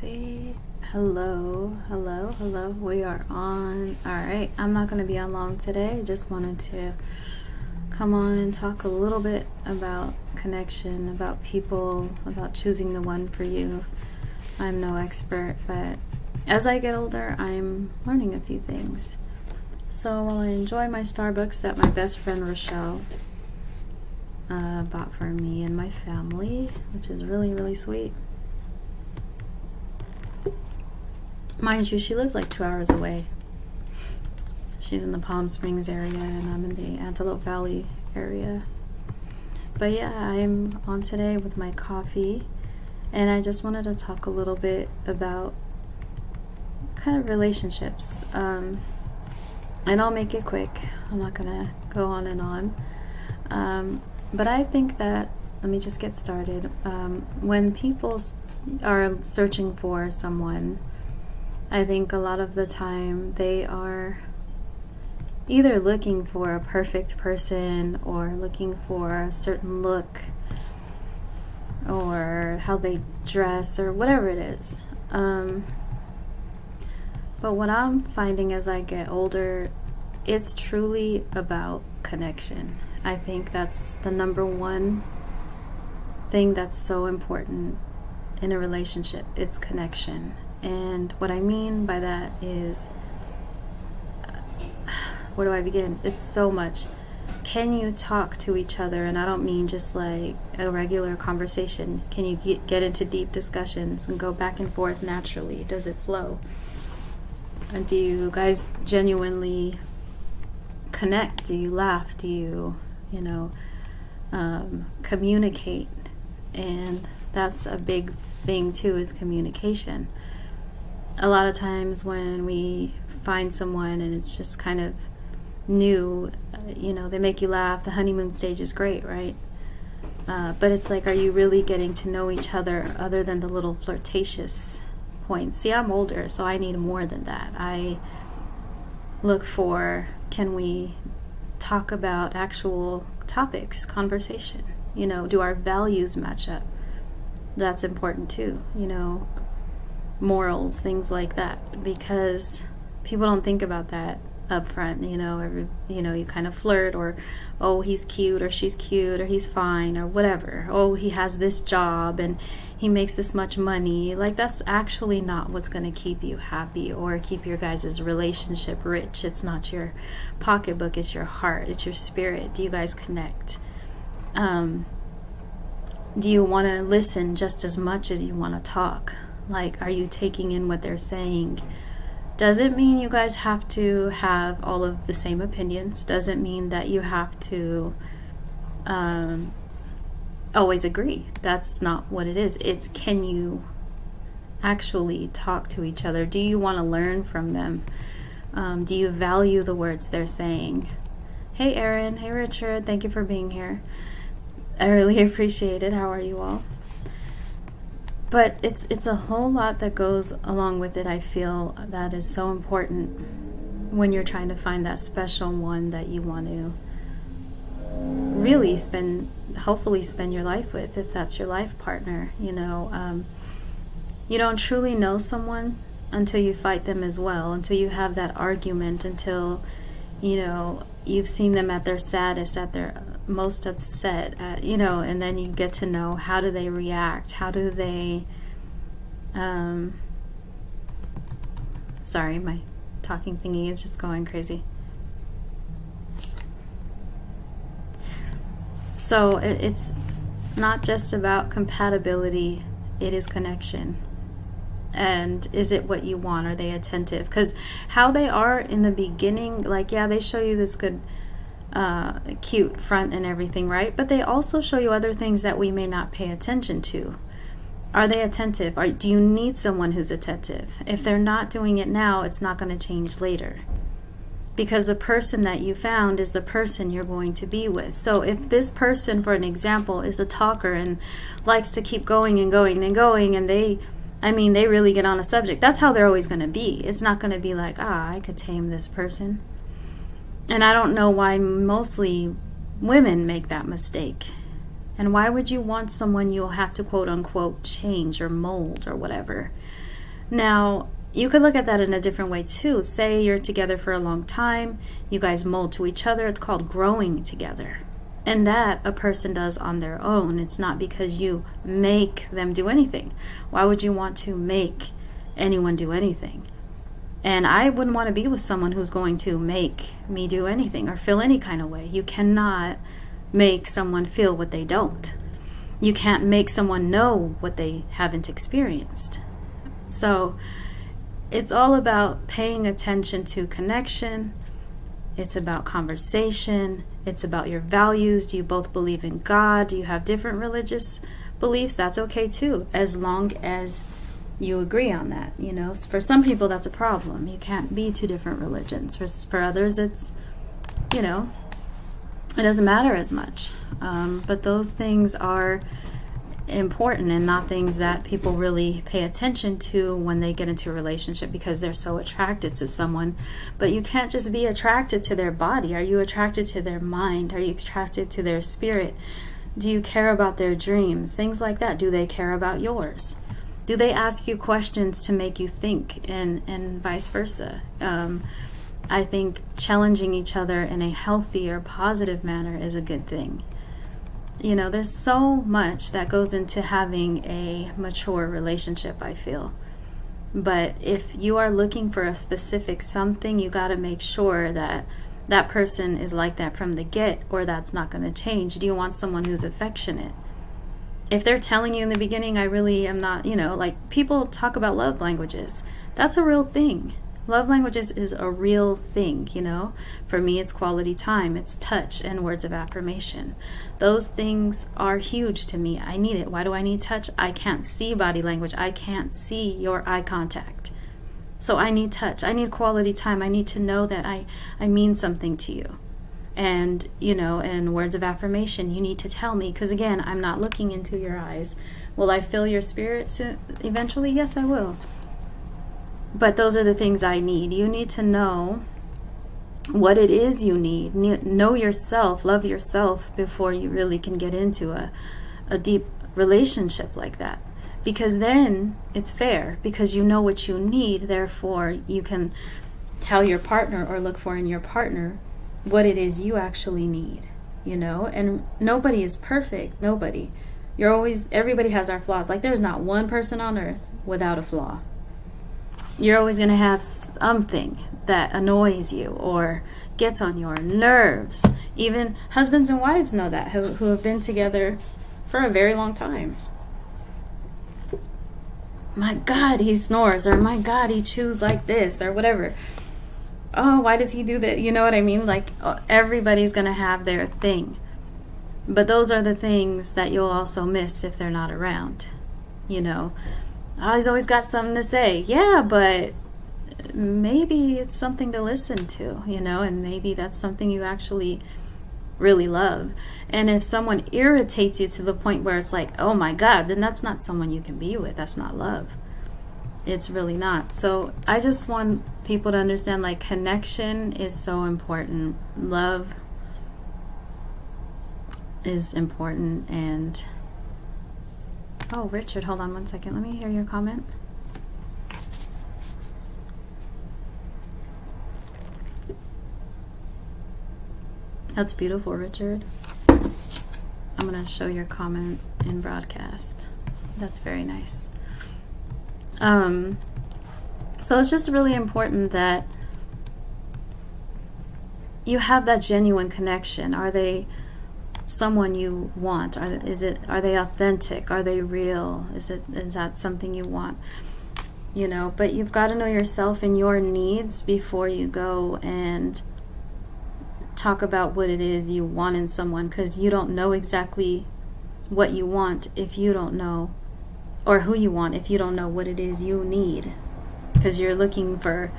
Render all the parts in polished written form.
see. Hello. We are on. Alright, I'm not going to be on long today. I just wanted to come on and talk a little bit about connection, about people, about choosing the one for you. I'm no expert, but as I get older, I'm learning a few things. So while I enjoy my Starbucks that my best friend Rochelle bought for me and my family, which is really, really sweet. Mind you, she lives like 2 hours away. She's in the Palm Springs area and I'm in the Antelope Valley area. But yeah, I'm on today with my coffee and I just wanted to talk a little bit about kind of relationships. And I'll make it quick. I'm not gonna go on and on. But I think that, let me just get started. When people are searching for someone, I think a lot of the time they are either looking for a perfect person or looking for a certain look or how they dress or whatever it is. But what I'm finding as I get older, it's truly about connection. I think that's the number one thing that's so important in a relationship. It's connection. And what I mean by that is, where do I begin? It's so much. Can you talk to each other? And I don't mean just like a regular conversation. Can you get into deep discussions and go back and forth naturally? Does it flow? And do you guys genuinely connect? Do you laugh? Do you, communicate? And that's a big thing too, is communication. A lot of times when we find someone and it's just kind of new, they make you laugh. The honeymoon stage is great, right? But it's like, are you really getting to know each other than the little flirtatious points? See, I'm older, so I need more than that. I look for, can we talk about actual topics, conversation? Do our values match up? That's important too, morals, things like that, because people don't think about that up front. You kind of flirt, or oh, he's cute, or she's cute, or he's fine, or whatever. Oh, he has this job and he makes this much money. Like, that's actually not what's going to keep you happy or keep your guys' relationship rich. It's not your pocketbook, it's your heart, it's your spirit. Do you guys connect? Do you want to listen just as much as you want to talk? Like, are you taking in what they're saying? Doesn't mean you guys have to have all of the same opinions. Doesn't mean that you have to always agree. That's not what it is. It's, can you actually talk to each other? Do you want to learn from them? Do you value the words they're saying? Hey Erin, hey Richard, thank you for being here. I really appreciate it. How are you all? But it's a whole lot that goes along with it. I feel that is so important when you're trying to find that special one that you want to really hopefully spend your life with, if that's your life partner. You don't truly know someone until you fight them as well, until you have that argument, until you've seen them at their saddest, at their most upset, and then you get to know, how do they react, how do they sorry, my talking thingy is just going crazy. So it's not just about compatibility, it is connection. And is it what you want? Are they attentive? Because how they are in the beginning, like, yeah, they show you this good cute front and everything, right? But they also show you other things that we may not pay attention to. Are they attentive? Do you need someone who's attentive? If they're not doing it now, it's not going to change later, because the person that you found is the person you're going to be with. So if this person, for an example, is a talker and likes to keep going and going and going, and they really get on a subject, that's how they're always going to be. It's not going to be like, I could tame this person. And I don't know why mostly women make that mistake. And why would you want someone you'll have to quote unquote change or mold or whatever? Now, you could look at that in a different way too. Say you're together for a long time, you guys mold to each other. It's called growing together. And that a person does on their own. It's not because you make them do anything. Why would you want to make anyone do anything? And I wouldn't want to be with someone who's going to make me do anything or feel any kind of way. You cannot make someone feel what they don't. You can't make someone know what they haven't experienced. So it's all about paying attention to connection. It's about conversation. It's about your values. Do you both believe in God? Do you have different religious beliefs? That's okay too, as long as you agree on that. You know, for some people that's a problem. You can't be two different religions. For others, it's, you know, it doesn't matter as much. But those things are important and not things that people really pay attention to when they get into a relationship because they're so attracted to someone. But you can't just be attracted to their body. Are you attracted to their mind? Are you attracted to their spirit? Do you care about their dreams? Things like that. Do they care about yours? Do they ask you questions to make you think, and vice versa? I think challenging each other in a healthy or positive manner is a good thing. You know, there's so much that goes into having a mature relationship, I feel. But if you are looking for a specific something, you got to make sure that that person is like that from the get, or that's not going to change. Do you want someone who's affectionate? If they're telling you in the beginning, I really am not, you know, like people talk about love languages. That's a real thing. Love languages is a real thing, you know. For me, it's quality time, it's touch, and words of affirmation. Those things are huge to me. I need it. Why do I need touch? I can't see body language. I can't see your eye contact. So I need touch. I need quality time. I need to know that I mean something to you. And, you know, and words of affirmation, you need to tell me, because again, I'm not looking into your eyes. Will I feel your spirit soon, eventually? Yes, I will. But those are the things I need. You need to know what it is you need. Know yourself, love yourself before you really can get into a deep relationship like that. Because then it's fair, because you know what you need. Therefore, you can tell your partner or look for in your partner what it is you actually need, you know. And nobody is perfect. Nobody. Everybody has our flaws. Like there's not one person on earth without a flaw. You're always going to have something that annoys you or gets on your nerves. Even husbands and wives know that, who have been together for a very long time. My God, he snores, or my God, he chews like this, or whatever. Oh, why does he do that? You know what I mean? Like everybody's going to have their thing. But those are the things that you'll also miss if they're not around, you know. Oh, he's always got something to say. Yeah, but maybe it's something to listen to, you know, and maybe that's something you actually really love. And if someone irritates you to the point where it's like, oh my God, then that's not someone you can be with. That's not love. It's really not. So I just want people to understand, like, connection is so important. Love is important. And oh, Richard, hold on one second. Let me hear your comment. That's beautiful, Richard. I'm going to show your comment in broadcast. That's very nice. So it's just really important that you have that genuine connection. Are they someone you want? Are they authentic? Are they real? Is that something you want? You know, but you've got to know yourself and your needs before you go and talk about what it is you want in someone, because you don't know exactly what you want if you don't know, or who you want if you don't know what it is you need. Because you're looking for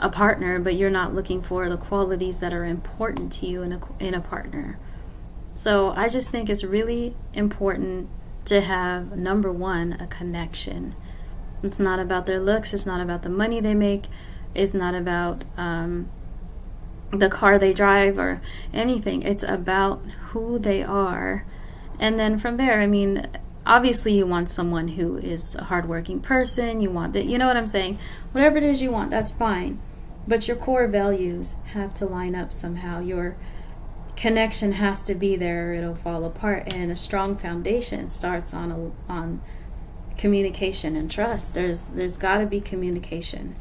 a partner, but you're not looking for the qualities that are important to you in a partner. So I just think it's really important to have, number one, a connection. It's not about their looks. It's not about the money they make. It's not about the car they drive or anything. It's about who they are. And then from there, I mean, obviously you want someone who is a hardworking person. You want that, you know what I'm saying? Whatever it is you want, that's fine. But your core values have to line up somehow. Your connection has to be there, or it'll fall apart. And a strong foundation starts on communication and trust. There's got to be communication.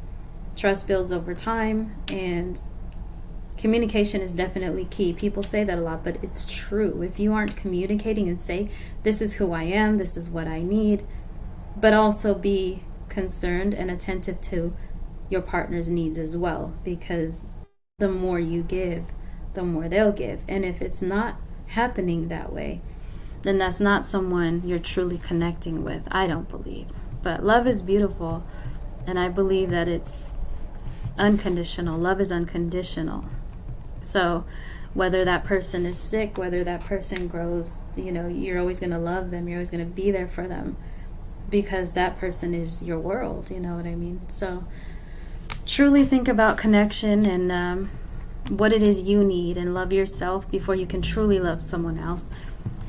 Trust builds over time, and communication is definitely key. People say that a lot, but it's true. If you aren't communicating and say, this is who I am, this is what I need, but also be concerned and attentive to your partner's needs as well, because the more you give, the more they'll give. And if it's not happening that way, then that's not someone you're truly connecting with, I don't believe. But love is beautiful, and I believe that it's unconditional. Love is unconditional. So whether that person is sick, whether that person grows, you're always going to love them. You're always going to be there for them, because that person is your world. You know what I mean? So truly think about connection and what it is you need, and love yourself before you can truly love someone else.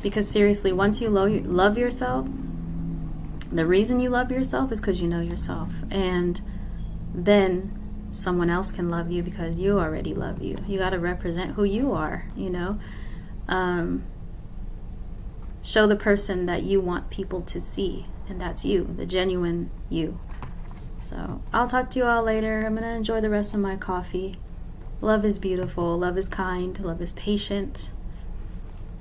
Because seriously, once you love yourself, the reason you love yourself is because you know yourself. And then someone else can love you because you already love you. You got to represent who you are, show the person that you want people to see, and that's you, the genuine you. So I'll talk to you all later. I'm going to enjoy the rest of my coffee. Love is beautiful. Love is kind. Love is patient.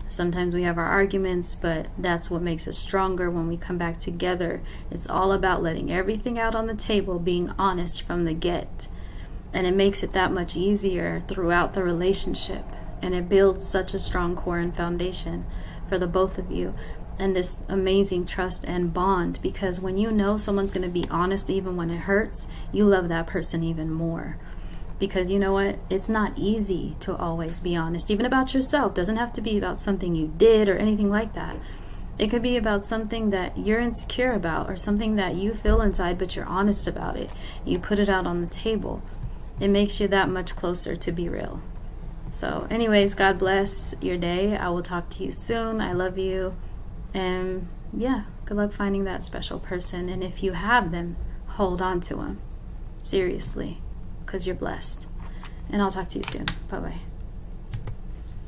Sometimes we have our arguments, but that's what makes us stronger when we come back together. It's all about letting everything out on the table, being honest from the get. And it makes it that much easier throughout the relationship. And it builds such a strong core and foundation for the both of you. And this amazing trust and bond. Because when you know someone's going to be honest even when it hurts, you love that person even more. Because you know what? It's not easy to always be honest. Even about yourself. It doesn't have to be about something you did or anything like that. It could be about something that you're insecure about, or something that you feel inside but you're honest about it. You put it out on the table. It makes you that much closer to be real. So anyways, God bless your day. I will talk to you soon. I love you. And yeah, good luck finding that special person. And if you have them, hold on to them. Seriously, because you're blessed. And I'll talk to you soon. Bye-bye.